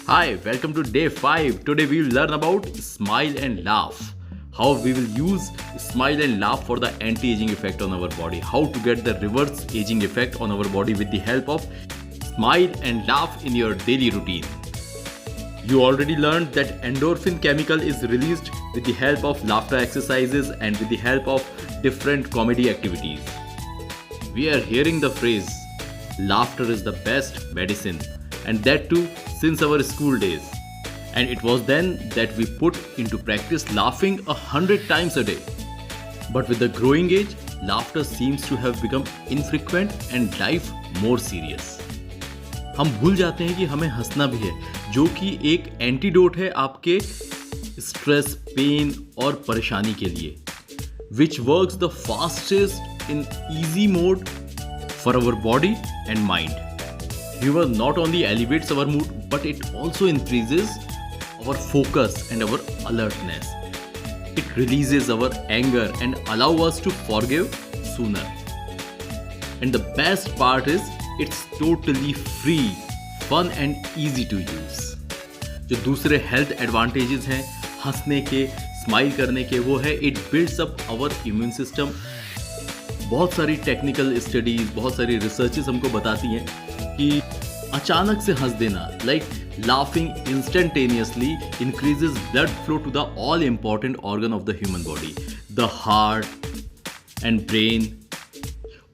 Hi, welcome to day 5. Today we will learn about smile and laugh. How we will use smile and laugh for the anti-aging effect on our body. How to get the reverse aging effect on our body with the help of smile and laugh in your daily routine. You already learned that endorphin chemical is released with the help of laughter exercises and with the help of different comedy activities. We are hearing the phrase, laughter is the best medicine, and that too since our school days. And it was then that we put into practice laughing 100 times a day. But with the growing age, laughter seems to have become infrequent and life more serious. हम भूल जाते हैं कि हमें हंसना भी है, जो कि एक एंटीडोट है आपके स्ट्रेस, पेन और परेशानी के लिए, which works the fastest in easy mode for our body and mind. Humor not only elevates our mood, but it also increases our focus and our alertness. It releases our anger and allows us to forgive sooner. And the best part is, it's totally free, fun and easy to use. जो दूसरे health advantages हैं हंसने के, smile करने के, वो है it builds up our immune system. बहुत सारी टेक्निकल स्टडीज, बहुत सारी रिसर्चेस हमको बताती हैं कि अचानक से हंस देना, like laughing instantaneously increases blood flow to the all important organ of the human body. The heart and brain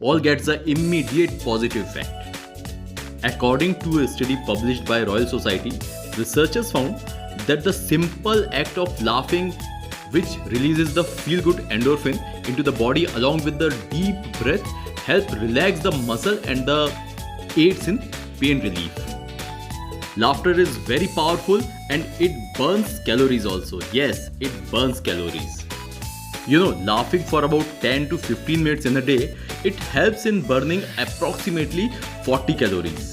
all gets an immediate positive effect. According to a study published by Royal Society, researchers found that the simple act of laughing, which releases the feel-good endorphin into the body along with the deep breath, help relax the muscle and the aids in pain relief. Laughter is very powerful and it burns calories also. Yes, it burns calories. You know, laughing for about 10 to 15 minutes in a day, it helps in burning approximately 40 calories.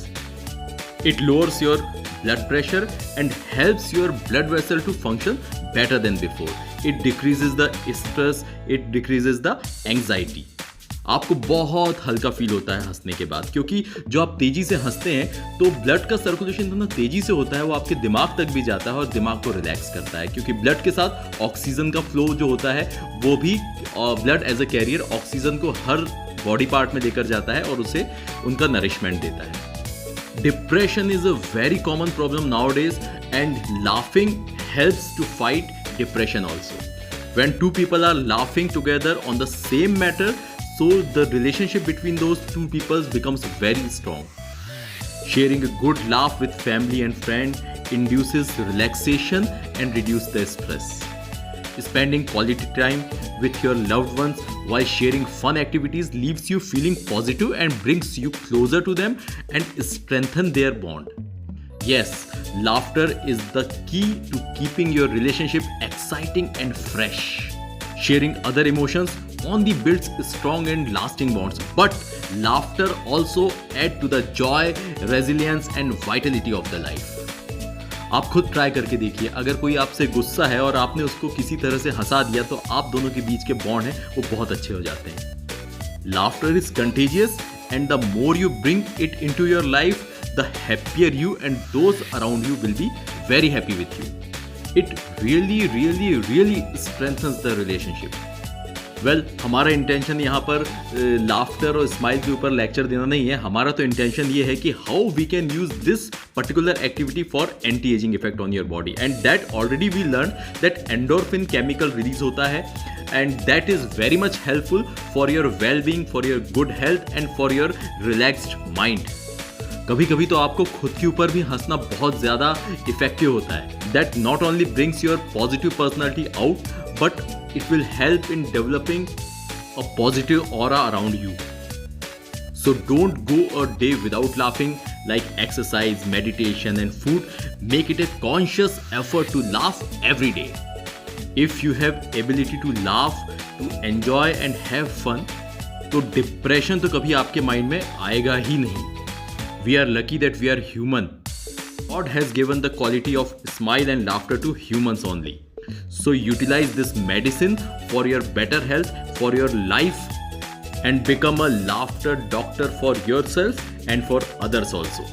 It lowers your blood pressure and helps your blood vessel to function better than before. It decreases the stress, it decreases the anxiety. आपको बहुत हल्का feel होता है हंसने के बाद, क्योंकि जो आप तेजी से हंसते हैं तो ब्लड का सर्कुलेशन इतना तेजी से होता है, वो आपके दिमाग तक भी जाता है और दिमाग को रिलैक्स करता है, क्योंकि ब्लड के साथ ऑक्सीजन का फ्लो जो होता है वो भी blood as a carrier oxygen को हर बॉडी पार्ट में लेकर जाता है और उसे उनका नरिशमेंट देता है. Depression is a very common problem nowadays and laughing helps to fight depression also. When two people are laughing together on the same matter, so the relationship between those two people becomes very strong. Sharing a good laugh with family and friends induces relaxation and reduces the stress. Spending quality time with your loved ones while sharing fun activities leaves you feeling positive and brings you closer to them and strengthen their bond. Yes, laughter is the key to keeping your relationship exciting and fresh. Sharing other emotions only builds strong and lasting bonds, but laughter also adds to the joy, resilience and vitality of the life. आप खुद try करके देखिए, अगर कोई आपसे गुस्सा है और आपने उसको किसी तरह से हंसा दिया तो आप दोनों के बीच के बॉन्ड हैं वो बहुत अच्छे हो जाते हैं. Laughter is contagious and the more you bring it into your life, the happier you and those around you will be very happy with you. It really strengthens the relationship. Well, हमारा intention यहाँ पर laughter और smile के ऊपर lecture देना नहीं है. हमारा तो इंटेंशन ये है कि how we can use this particular activity for anti ageing effect on your body, and that already we learn that endorphin chemical release होता है and that is very much helpful for your well being, for your good health and for your relaxed mind. कभी कभी तो आपको खुद के ऊपर भी हंसना बहुत ज़्यादा इफेक्टिव होता है. That not only brings your positive personality out, but it will help in developing a positive aura around you. So don't go a day without laughing. Like exercise, meditation and food, make it a conscious effort to laugh every day. If you have ability to laugh, to enjoy and have fun, तो depression तो कभी आपके mind में आएगा ही नहीं. We are lucky that we are human. God has given the quality of smile and laughter to humans only. So utilize this medicine for your better health, for your life, and become a laughter doctor for yourself and for others also.